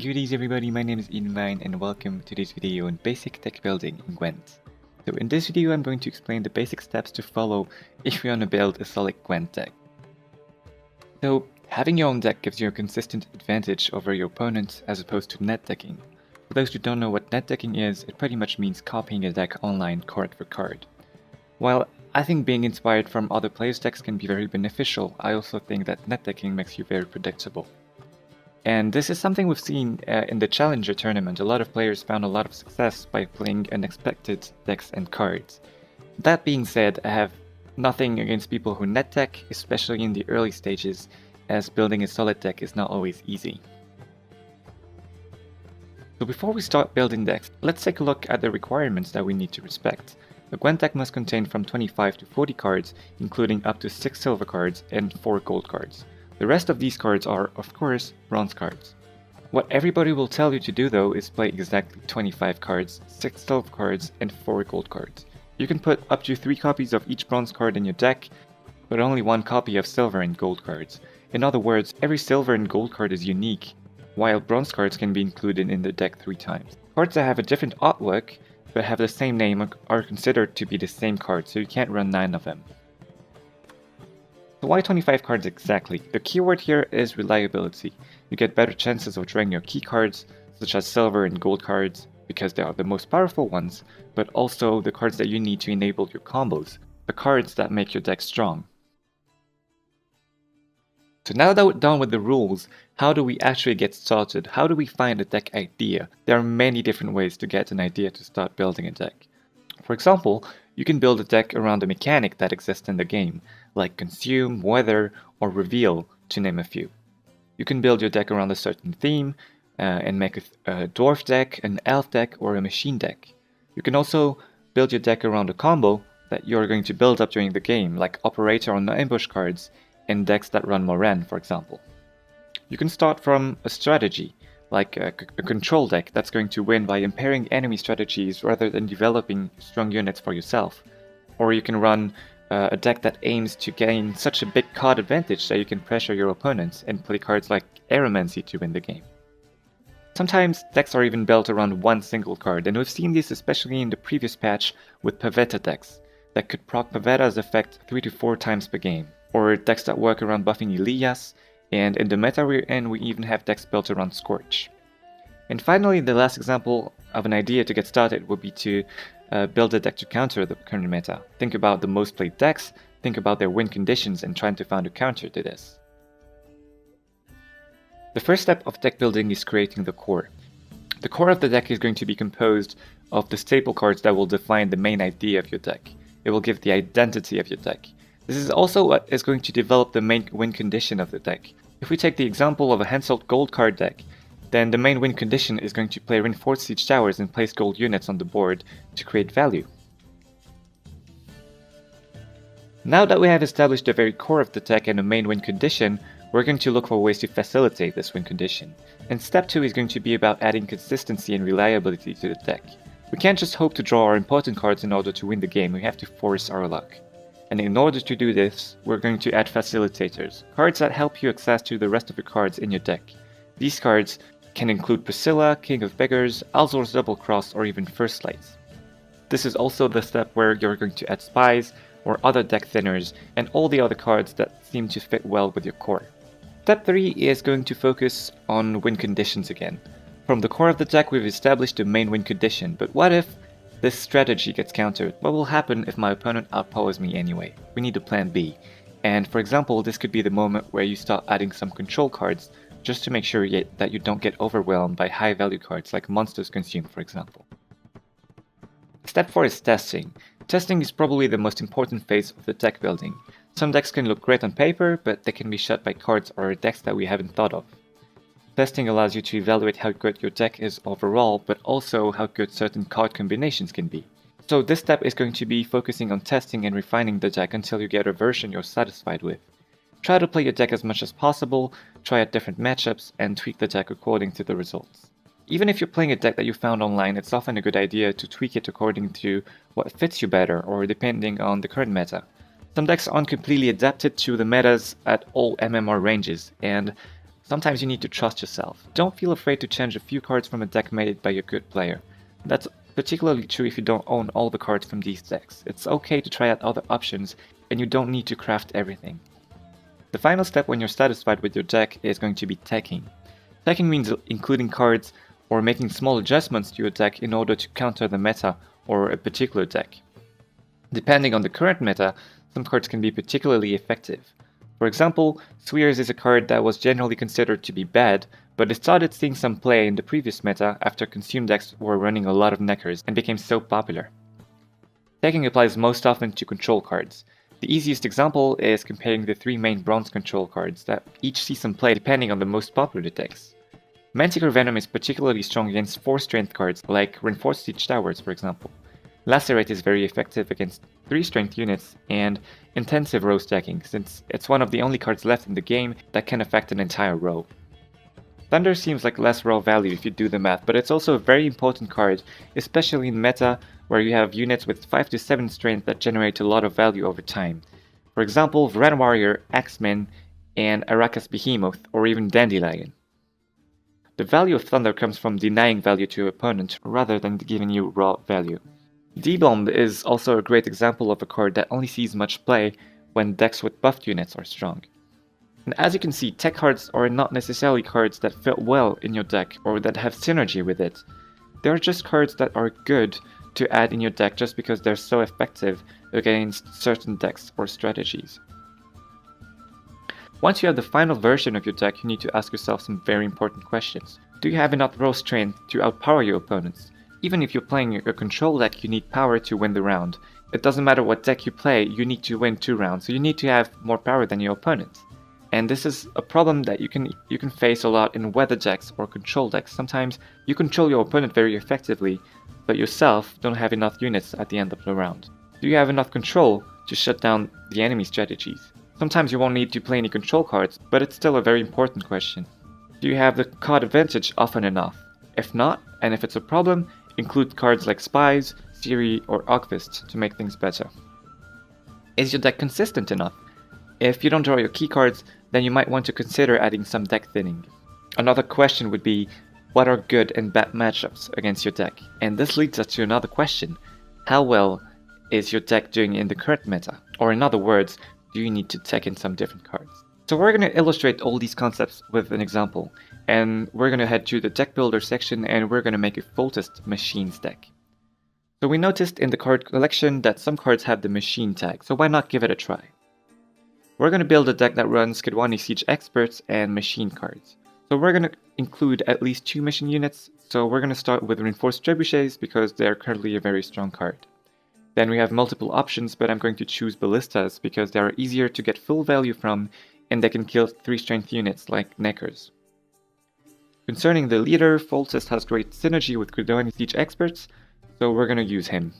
Good evening everybody, my name is innovate and welcome to this video on basic deck building in Gwent. So in this video I'm going to explain the basic steps to follow if you want to build a solid Gwent deck. So having your own deck gives you a consistent advantage over your opponent as opposed to net decking. For those who don't know what net decking is, it pretty much means copying a deck online card for card. While I think being inspired from other players' decks can be very beneficial, I also think that net decking makes you very predictable. And this is something we've seen in the Challenger tournament. A lot of players found a lot of success by playing unexpected decks and cards. That being said, I have nothing against people who net deck, especially in the early stages, as building a solid deck is not always easy. So before we start building decks, let's take a look at the requirements that we need to respect. A Gwent deck must contain from 25 to 40 cards, including up to 6 silver cards and 4 gold cards. The rest of these cards are, of course, bronze cards. What everybody will tell you to do though is play exactly 25 cards, 6 silver cards and 4 gold cards. You can put up to 3 copies of each bronze card in your deck, but only 1 copy of silver and gold cards. In other words, every silver and gold card is unique, while bronze cards can be included in the deck 3 times. Cards that have a different artwork but have the same name are considered to be the same card, so you can't run 9 of them. So why 25 cards exactly? The keyword here is reliability. You get better chances of drawing your key cards, such as silver and gold cards, because they are the most powerful ones, but also the cards that you need to enable your combos, the cards that make your deck strong. So now that we're done with the rules, how do we actually get started? How do we find a deck idea? There are many different ways to get an idea to start building a deck. For example, you can build a deck around a mechanic that exists in the game, like Consume, Weather, or Reveal, to name a few. You can build your deck around a certain theme and make a dwarf deck, an elf deck, or a machine deck. You can also build your deck around a combo that you're going to build up during the game, like Operator on ambush cards and decks that run Moran, for example. You can start from a strategy, like a control deck that's going to win by impairing enemy strategies rather than developing strong units for yourself. Or you can run a deck that aims to gain such a big card advantage that you can pressure your opponents and play cards like Aeromancy to win the game. Sometimes decks are even built around one single card, and we've seen this especially in the previous patch with Permadeath decks that could proc Permadeath's effect 3 to 4 times per game, or decks that work around buffing Elias, and in the meta we're in, we even have decks built around Scorch. And finally, the last example of an idea to get started would be to build a deck to counter the current meta. Think about the most played decks, think about their win conditions, and trying to find a counter to this. The first step of deck building is creating the core. The core of the deck is going to be composed of the staple cards that will define the main idea of your deck. It will give the identity of your deck. This is also what is going to develop the main win condition of the deck. If we take the example of a Henselt gold card deck, then the main win condition is going to play Reinforced Siege Towers and place gold units on the board to create value. Now that we have established the very core of the deck and the main win condition, we're going to look for ways to facilitate this win condition. And step 2 is going to be about adding consistency and reliability to the deck. We can't just hope to draw our important cards in order to win the game, we have to force our luck. And in order to do this, we're going to add facilitators, cards that help you access to the rest of the cards in your deck. These cards can include Priscilla, King of Beggars, Alzor's Double Cross, or even First Lights. This is also the step where you're going to add spies or other deck thinners and all the other cards that seem to fit well with your core. Step 3 is going to focus on win conditions again. From the core of the deck we've established the main win condition, but what if this strategy gets countered? What will happen if my opponent outpowers me anyway? We need a plan B. And for example, this could be the moment where you start adding some control cards just to make sure that you don't get overwhelmed by high value cards like Monsters Consume, for example. Step 4 is testing. Testing is probably the most important phase of the deck building. Some decks can look great on paper, but they can be shut by cards or decks that we haven't thought of. Testing allows you to evaluate how good your deck is overall, but also how good certain card combinations can be. So this step is going to be focusing on testing and refining the deck until you get a version you're satisfied with. Try to play your deck as much as possible, try out different matchups, and tweak the deck according to the results. Even if you're playing a deck that you found online, it's often a good idea to tweak it according to what fits you better or depending on the current meta. Some decks aren't completely adapted to the metas at all MMR ranges, and Sometimes you need to trust yourself. Don't feel afraid to change a few cards from a deck made by a good player. That's particularly true if you don't own all the cards from these decks. It's okay to try out other options, and you don't need to craft everything. The final step when you're satisfied with your deck is going to be teching. Teching means including cards or making small adjustments to your deck in order to counter the meta or a particular deck. Depending on the current meta, some cards can be particularly effective. For example, Spheres is a card that was generally considered to be bad, but it started seeing some play in the previous meta after consume decks were running a lot of Neckers and became so popular. Teching applies most often to control cards. The easiest example is comparing the 3 main bronze control cards that each see some play depending on the most popular decks. Manticore Venom is particularly strong against 4 strength cards like Reinforced Siege Towers, for example. Lacerate is very effective against 3 strength units and intensive row stacking, since it's one of the only cards left in the game that can affect an entire row. Thunder seems like less raw value if you do the math, but it's also a very important card, especially in meta where you have units with 5 to 7 strength that generate a lot of value over time. For example, Varan Warrior, Axeman, and Araka's Behemoth, or even Dandelion. The value of Thunder comes from denying value to your opponent rather than giving you raw value. D-Bomb is also a great example of a card that only sees much play when decks with buffed units are strong. And as you can see, tech cards are not necessarily cards that fit well in your deck or that have synergy with it. They are just cards that are good to add in your deck just because they're so effective against certain decks or strategies. Once you have the final version of your deck, you need to ask yourself some very important questions. Do you have enough raw strength to outpower your opponents? Even if you're playing a control deck, you need power to win the round. It doesn't matter what deck you play, you need to win 2 rounds, so you need to have more power than your opponent. And this is a problem that you can face a lot in weather decks or control decks. Sometimes you control your opponent very effectively, but yourself don't have enough units at the end of the round. Do you have enough control to shut down the enemy strategies? Sometimes you won't need to play any control cards, but it's still a very important question. Do you have the card advantage often enough? If not, and if it's a problem, include cards like Spies, Siri, or Ogvist to make things better. Is your deck consistent enough? If you don't draw your key cards, then you might want to consider adding some deck thinning. Another question would be, what are good and bad matchups against your deck? And this leads us to another question. How well is your deck doing in the current meta? Or in other words, do you need to tech in some different cards? So we're going to illustrate all these concepts with an example, and we're going to head to the deck builder section and we're going to make a full test machines deck. So we noticed in the card collection that some cards have the machine tag, so why not give it a try? We're going to build a deck that runs Kedwani Siege Experts and machine cards. So we're going to include at least 2 machine units, so we're going to start with Reinforced Trebuchets because they are currently a very strong card. Then we have multiple options, but I'm going to choose Ballistas because they are easier to get full value from and they can kill 3 strength units like Neckers. Concerning the leader, Foltest has great synergy with Kedwani Siege Experts, so we're going to use him.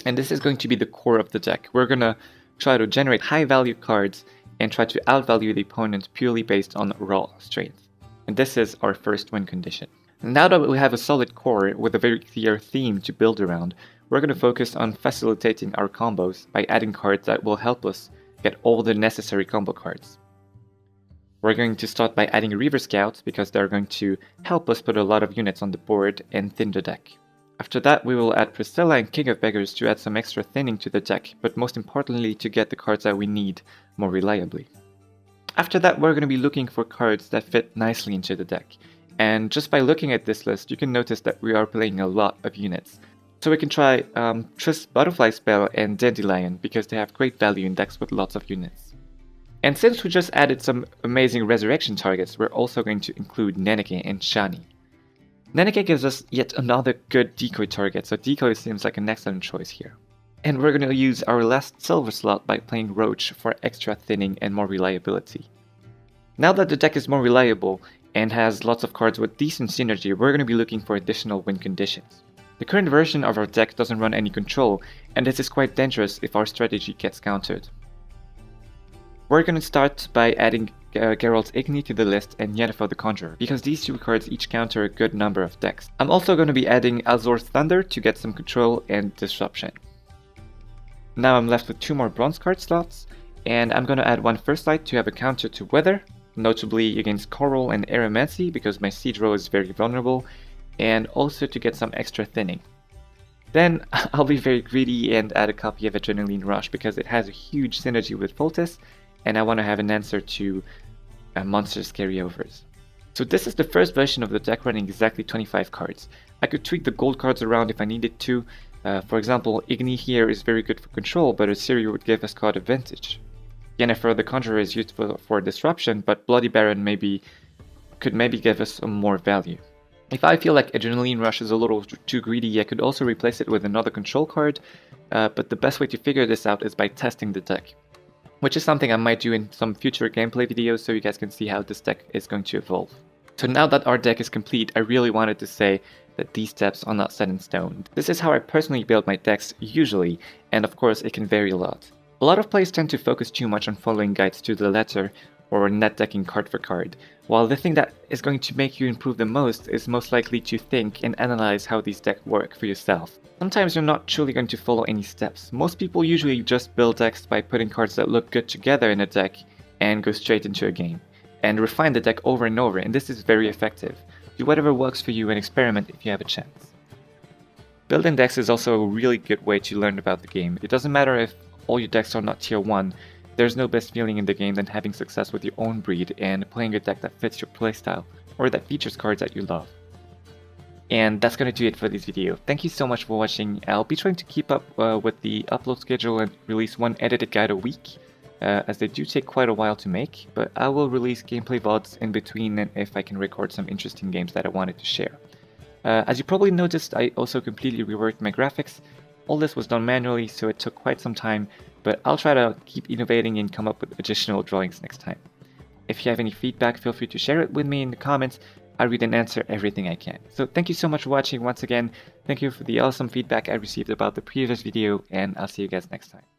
And this is going to be the core of the deck. We're going to try to generate high value cards and try to outvalue the opponent purely based on raw strength. And this is our first win condition. Now that we have a solid core with a very clear theme to build around, we're going to focus on facilitating our combos by adding cards that will help us get all the necessary combo cards. We're going to start by adding Reaver Scouts because they're going to help us put a lot of units on the board and thin the deck. After that, we will add Priscilla and King of Beggars to add some extra thinning to the deck, but most importantly to get the cards that we need more reliably. After that, we're going to be looking for cards that fit nicely into the deck. And just by looking at this list, you can notice that we are playing a lot of units. So we can try Triss Butterfly Spell and Dandelion because they have great value in decks with lots of units. And since we just added some amazing resurrection targets, we're also going to include Neneke and Shani. Neneke gives us yet another good decoy target, so decoy seems like an excellent choice here. And we're going to use our last silver slot by playing Roach for extra thinning and more reliability. Now that the deck is more reliable and has lots of cards with decent synergy, we're going to be looking for additional win conditions. The current version of our deck doesn't run any control, and this is quite dangerous if our strategy gets countered. We're going to start by adding Geralt's Igni to the list and Yennefer the Conjurer, because these 2 cards each counter a good number of decks. I'm also going to be adding Azor's Thunder to get some control and disruption. Now I'm left with 2 more bronze card slots, and I'm going to add 1 First Light to have a counter to Weather, notably against Coral and Aromancy because my Siege row is very vulnerable, and also to get some extra thinning. Then I'll be very greedy and add a copy of Adrenaline Rush because it has a huge synergy with Voltus, and I want to have an answer to monsters carryovers. So this is the first version of the deck running exactly 25 cards. I could tweak the gold cards around if I needed to. For example, Igni here is very good for control, but Assyria would give us card advantage. Yennefer the Conjurer is useful for disruption, but Bloody Baron could maybe give us some more value. If I feel like Adrenaline Rush is a little too greedy, I could also replace it with another control card, but the best way to figure this out is by testing the deck, which is something I might do in some future gameplay videos so you guys can see how this deck is going to evolve. So now that our deck is complete, I really wanted to say that these steps are not set in stone. This is how I personally build my decks usually, and of course it can vary a lot. A lot of players tend to focus too much on following guides to the letter, or net decking card for card, while the thing that is going to make you improve the most is most likely to think and analyze how these decks work for yourself. Sometimes you're not truly going to follow any steps. Most people usually just build decks by putting cards that look good together in a deck and go straight into a game, and refine the deck over and over, and this is very effective. Do whatever works for you and experiment if you have a chance. Building decks is also a really good way to learn about the game. It doesn't matter if all your decks are not tier 1, there's no best feeling in the game than having success with your own breed and playing a deck that fits your playstyle, or that features cards that you love. And that's gonna do it for this video. Thank you so much for watching. I'll be trying to keep up with the upload schedule and release one edited guide a week, as they do take quite a while to make, but I will release gameplay VODs in between and if I can record some interesting games that I wanted to share. As you probably noticed, I also completely reworked my graphics. All this was done manually, so it took quite some time, but I'll try to keep innovating and come up with additional drawings next time. If you have any feedback, feel free to share it with me in the comments. I read and answer everything I can. So thank you so much for watching once again. Thank you for the awesome feedback I received about the previous video, and I'll see you guys next time.